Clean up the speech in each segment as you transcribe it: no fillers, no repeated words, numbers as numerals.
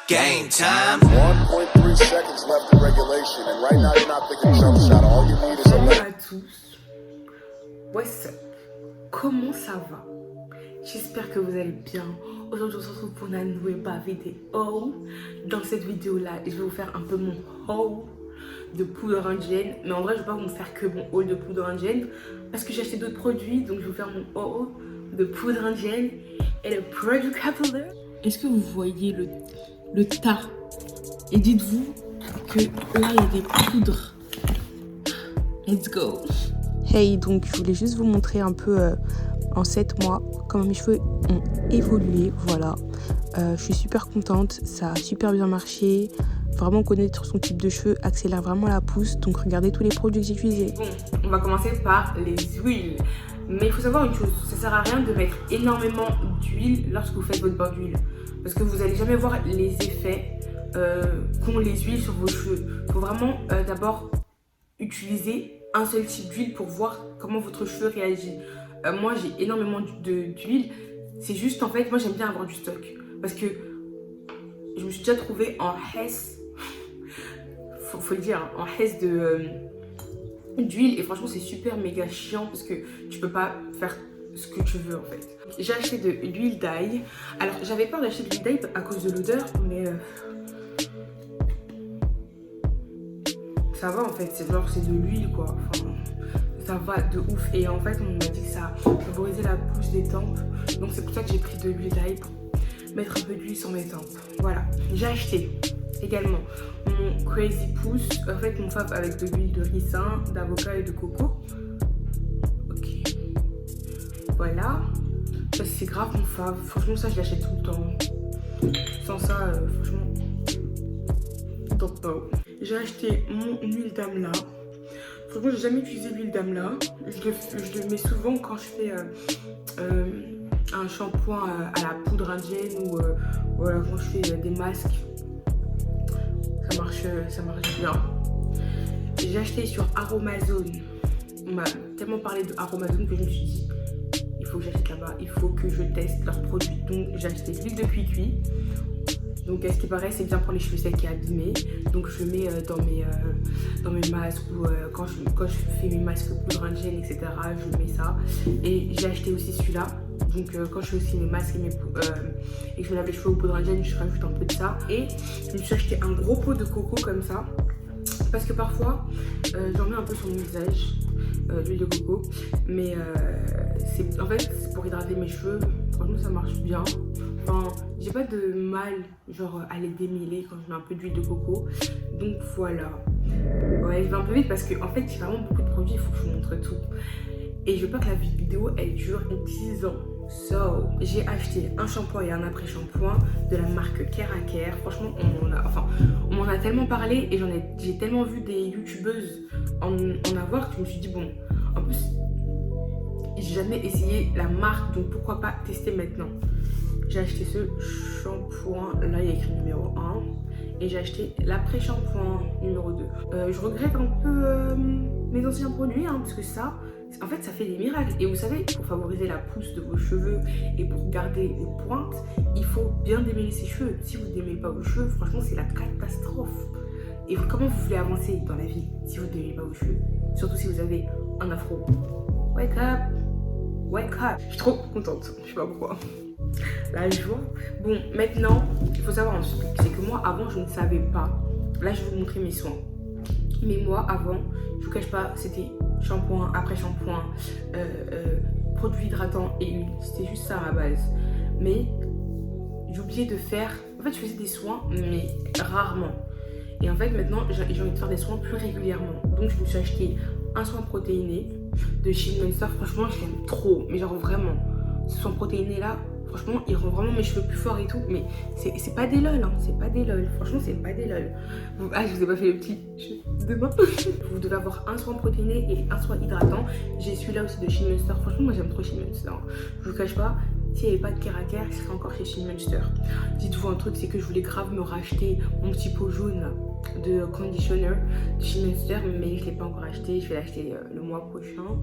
Game time. 1.3 seconds left in regulation, and right now you're not thinking jump shot. All you need is a Salut à tous. What's up? Comment ça va? J'espère que vous allez bien. Aujourd'hui, on se retrouve pour une nouvelle vidéo. Dans cette vidéo-là, je vais vous faire un peu mon haul de poudre indienne. Mais en vrai, je ne vais pas vous faire que mon haul de poudre indienne parce que j'ai acheté d'autres produits. Donc, je vais vous faire mon haul de poudre indienne et le produit capillaire. Est-ce que vous voyez le tas? Et dites-vous que là, il y a des poudres. Let's go. Hey, donc je voulais juste vous montrer un peu en 7 mois comment mes cheveux ont évolué. Voilà, je suis super contente, ça a super bien marché. Vraiment connaître son type de cheveux accélère vraiment la pousse. Donc regardez tous les produits que j'ai utilisés. Bon, on va commencer par les huiles. Mais il faut savoir une chose, ça sert à rien de mettre énormément d'huile lorsque vous faites votre bain d'huile. Parce que vous n'allez jamais voir les effets qu'ont les huiles sur vos cheveux. Il faut vraiment d'abord utiliser un seul type d'huile pour voir comment votre cheveu réagit. Moi j'ai énormément d'huile. C'est juste en fait, moi j'aime bien avoir du stock. Parce que je me suis déjà trouvée en hesse, faut le dire, en hesse d'huile. Et franchement c'est super méga chiant parce que tu peux pas faire ce que tu veux en fait. J'ai acheté de l'huile d'ail. Alors j'avais peur d'acheter de l'huile d'ail à cause de l'odeur, mais ça va en fait, c'est genre c'est de l'huile quoi, enfin, ça va de ouf. Et en fait on m'a dit que ça favorisait la pousse des tempes, donc c'est pour ça que j'ai pris de l'huile d'ail pour mettre un peu d'huile sur mes tempes. Voilà, j'ai acheté également mon Crazy Pousse, en fait mon fave avec de l'huile de ricin, d'avocat et de coco. Ok, voilà, ça c'est grave mon fave, franchement ça je l'achète tout le temps. Sans ça franchement don't know. J'ai acheté mon huile d'amla. Franchement, j'ai jamais utilisé l'huile d'amla. Je le mets souvent quand je fais un shampoing à la poudre indienne ou voilà, quand je fais des masques. Ça marche bien. J'ai acheté sur Aromazone. On m'a tellement parlé de Aromazone que je me suis dit, il faut que j'achète là-bas, il faut que je teste leurs produits. Donc j'ai acheté l'huile de cuit. Donc à ce qui paraît c'est bien pour les cheveux secs et abîmés. Donc je mets dans mes masques ou quand je fais mes masques poudre indienne etc. je mets ça. Et j'ai acheté aussi celui-là. Donc quand je fais aussi mes masques et que je me lave les cheveux au poudre indienne, je rajoute un peu de ça. Et je me suis acheté un gros pot de coco comme ça. Parce que parfois j'en mets un peu sur mon visage, l'huile de coco. Mais en fait c'est pour hydrater mes cheveux. Franchement ça marche bien. Enfin, j'ai pas de mal genre à les démêler quand je mets un peu d'huile de coco. Donc voilà. Ouais, je vais un peu vite parce que en fait j'ai vraiment beaucoup de produits, il faut que je vous montre tout. Et je veux pas que la vidéo elle dure 10 ans. So, j'ai acheté un shampoing et un après-shampoing de la marque Care à Care. Franchement, on m'en a tellement parlé et j'ai tellement vu des youtubeuses en avoir que je me suis dit bon, en plus j'ai jamais essayé la marque donc pourquoi pas tester maintenant. J'ai acheté ce shampoing, là il y a écrit numéro 1 et j'ai acheté l'après-shampoing numéro 2. Je regrette un peu mes anciens produits parce que ça, en fait ça fait des miracles. Et vous savez, pour favoriser la pousse de vos cheveux et pour garder les pointes, il faut bien démêler ses cheveux. Si vous ne démêlez pas vos cheveux, franchement c'est la catastrophe. Et comment vous voulez avancer dans la vie si vous ne démêlez pas vos cheveux? Surtout si vous avez un afro. Wake up! Wake up! Je suis trop contente, je sais pas pourquoi. La joie. Bon, maintenant, il faut savoir un truc, c'est que moi, avant, je ne savais pas. Là, je vais vous montrer mes soins. Mais moi, avant, je vous cache pas, c'était shampoing, après-shampoing, produit hydratant et huile. C'était juste ça à la base. Mais j'ai oublié de faire... En fait, je faisais des soins, mais rarement. Et en fait, maintenant, j'ai envie de faire des soins plus régulièrement. Donc, je me suis acheté un soin protéiné de chez Monster. Franchement, je l'aime trop. Mais genre, vraiment, ce soin protéiné là... Franchement, il rend vraiment mes cheveux plus forts et tout. Mais c'est pas des lol, c'est pas des lol. Franchement, c'est pas des lol. Ah, je vous ai pas fait le petit demain. Vous devez avoir un soin protéiné et un soin hydratant. J'ai celui-là aussi de Shin Monster. Franchement, moi j'aime trop Shin Monster. Je vous cache pas, s'il n'y avait pas de Care à Care, il serait encore chez Shin Monster. Dites-vous un truc, c'est que je voulais grave me racheter mon petit pot jaune de conditioner de Shin Monster. Mais je l'ai pas encore acheté. Je vais l'acheter le mois prochain.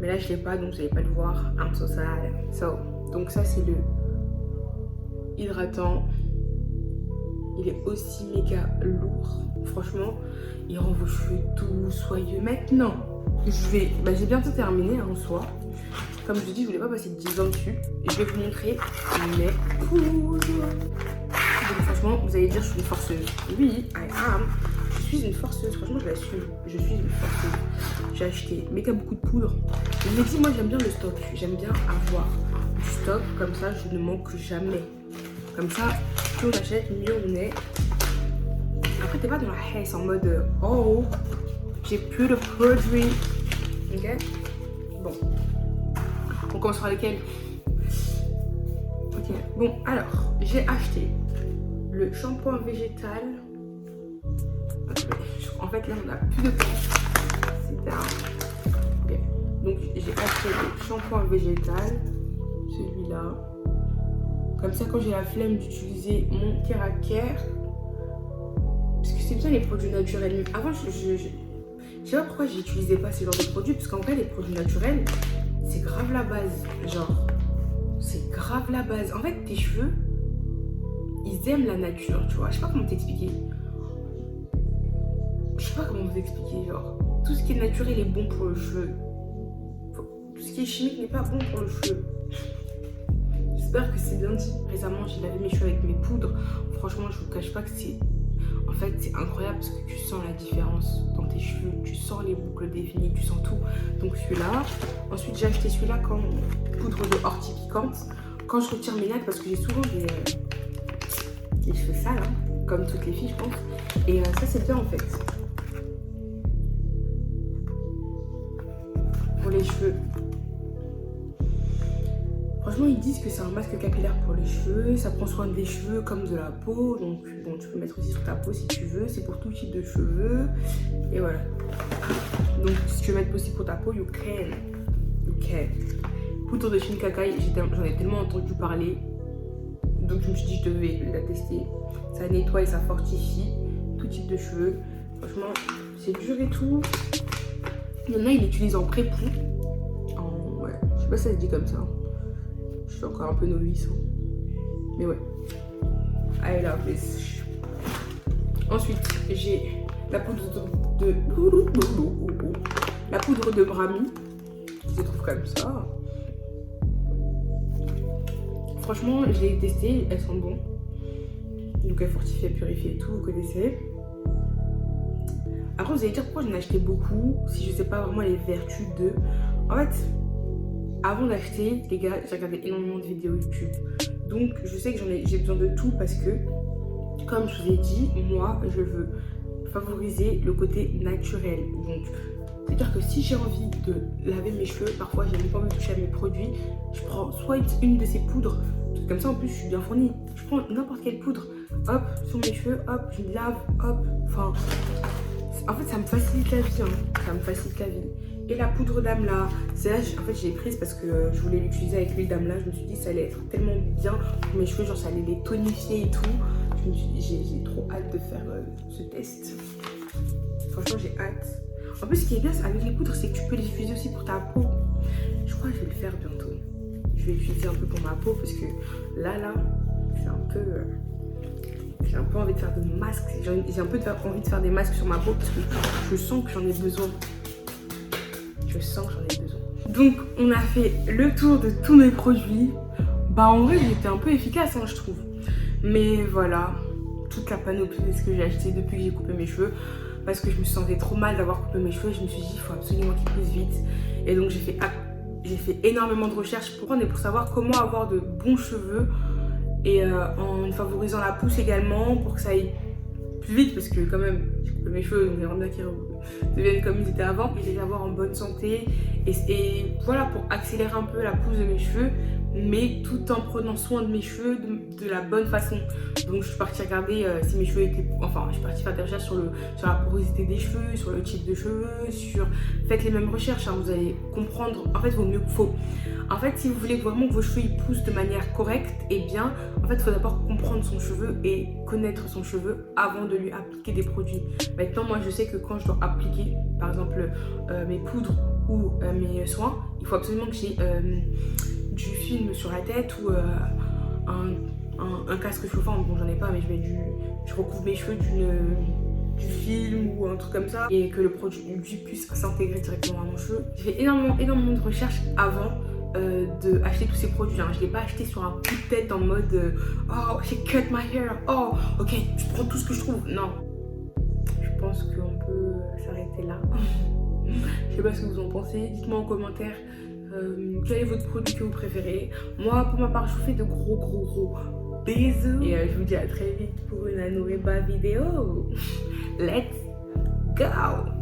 Mais là, je l'ai pas, donc vous n'allez pas le voir. I'm so sad. Donc ça c'est le hydratant il est aussi méga lourd. Franchement, il rend vos cheveux doux, soyeux. Maintenant, j'ai bientôt terminé en soi. Comme je dis, je voulais pas passer 10 ans dessus. Et je vais vous montrer mes poudres. Donc franchement, vous allez dire je suis une forceuse. Oui, I am. Je suis une forceuse. Franchement, je l'assume. Je suis une forceuse. J'ai acheté méga beaucoup de poudre. Je me dis, moi, j'aime bien le stock. J'aime bien avoir du stock. Comme ça, je ne manque jamais. Comme ça, plus on achète, mieux on est. Après, t'es pas dans la haisse en mode oh, j'ai plus de produits. Ok? Bon. On commence par lesquels? Ok. Bon, alors, j'ai acheté le shampoing végétal. En fait, là, on n'a plus de temps. C'est un... Ok. Donc, j'ai acheté le shampoing végétal. Celui-là. Comme ça, quand j'ai la flemme d'utiliser mon Care, parce que c'est bien les produits naturels. Avant, je sais pas pourquoi j'utilisais pas ce genre de produits, parce qu'en vrai, les produits naturels, c'est grave la base. Genre, c'est grave la base. En fait, tes cheveux, ils aiment la nature, tu vois. Je sais pas comment t'expliquer. Je sais pas comment vous expliquer. Genre, tout ce qui est naturel est bon pour le cheveu. Tout ce qui est chimique n'est pas bon pour le cheveu. J'espère que c'est bien dit. Récemment, j'ai lavé mes cheveux avec mes poudres. Franchement, je vous cache pas que c'est... En fait, c'est incroyable parce que tu sens la différence dans tes cheveux. Tu sens les boucles définies, tu sens tout. Donc celui-là. Ensuite, j'ai acheté celui-là comme poudre de ortie piquante. Quand je retire mes nattes, parce que j'ai souvent des cheveux sales, hein, comme toutes les filles, je pense. Et ça, c'est bien en fait. Pour les cheveux. Franchement, ils disent que c'est un masque capillaire pour les cheveux, ça prend soin des cheveux comme de la peau, donc bon, tu peux mettre aussi sur ta peau si tu veux, c'est pour tout type de cheveux, et voilà. Donc si tu veux mettre aussi pour ta peau, you can. Poudre de Shinkakai, j'en ai tellement entendu parler, donc je me suis dit je devais la tester. Ça nettoie et ça fortifie tout type de cheveux. Franchement, c'est dur et tout. Il y en a, ils l'utilisent en pré-pou. Ouais, je sais pas si ça se dit comme ça. Je suis encore un peu novice. Hein. Mais ouais. I love this. Ensuite, j'ai la poudre de... La poudre de Brami. Je les trouve comme ça. Franchement, je l'ai testée. Elles sont bonnes. Donc, elles fortifient, elles purifient et tout. Vous connaissez. Après, vous allez dire pourquoi j'en ai acheté beaucoup. Si je sais pas vraiment les vertus de... En fait... Avant d'acheter, les gars, j'ai regardé énormément de vidéos YouTube. Donc, je sais que j'ai besoin de tout parce que, comme je vous ai dit, moi, je veux favoriser le côté naturel. Donc, c'est-à-dire que si j'ai envie de laver mes cheveux, parfois, j'ai même pas envie de toucher à mes produits, je prends soit une de ces poudres. Comme ça, en plus, je suis bien fournie. Je prends n'importe quelle poudre, hop, sur mes cheveux, hop, je lave, hop. Enfin, en fait, ça me facilite la vie. Hein. Ça me facilite la vie. Et la poudre d'Amla, c'est là, en fait, je l'ai prise parce que je voulais l'utiliser avec l'huile d'Amla. Je me suis dit ça allait être tellement bien pour mes cheveux, genre ça allait les tonifier et tout. Je me suis dit, j'ai trop hâte de faire ce test. Franchement, j'ai hâte. En plus, ce qui est bien avec les poudres, c'est que tu peux les utiliser aussi pour ta peau. Je crois que je vais le faire bientôt. Je vais l'utiliser un peu pour ma peau parce que là, c'est un peu... j'ai un peu envie de faire des masques. J'ai un peu envie de faire des masques sur ma peau parce que je sens que j'en ai besoin. Je sens que j'en ai besoin. Donc, on a fait le tour de tous mes produits. Bah, en vrai, j'étais un peu efficace, hein, je trouve. Mais voilà, toute la panoplie de ce que j'ai acheté depuis que j'ai coupé mes cheveux. Parce que je me sentais trop mal d'avoir coupé mes cheveux. Je me suis dit, il faut absolument qu'ils poussent vite. Et donc, j'ai fait énormément de recherches pour savoir comment avoir de bons cheveux. Et en favorisant la pousse également pour que ça aille plus vite. Parce que quand même, j'ai coupé mes cheveux, donc j'aimerais bien qu'ils deviennent comme ils étaient avant. Et les avoir en bonne santé. Et voilà, pour accélérer un peu la pousse de mes cheveux. Mais tout en prenant soin de mes cheveux de la bonne façon. Donc je suis partie regarder si mes cheveux étaient... Enfin, je suis partie faire des recherches sur la porosité des cheveux, sur le type de cheveux, Faites les mêmes recherches, hein, vous allez comprendre. En fait, En fait, si vous voulez vraiment que vos cheveux ils poussent de manière correcte et bien, en fait, il faut d'abord comprendre son cheveu et connaître son cheveu avant de lui appliquer des produits. Maintenant, moi, je sais que quand je dois appliquer, par exemple, mes poudres ou mes soins, il faut absolument que j'ai... du film sur la tête ou un casque chauffant. Bon, j'en ai pas, mais je recouvre mes cheveux du film ou un truc comme ça et que le produit puisse s'intégrer directement à mon cheveu. J'ai fait énormément de recherches avant de acheter tous ces produits. Je ne l'ai pas acheté sur un coup de tête en mode oh, j'ai cut my hair, oh, ok, je prends tout ce que je trouve. Non, je pense qu'on peut s'arrêter là. Je sais pas ce que vous en pensez. Dites-moi en commentaire quel est votre produit que vous préférez. Moi, pour ma part, je vous fais de gros bisous. Et je vous dis à très vite pour une nouvelle vidéo. Let's go!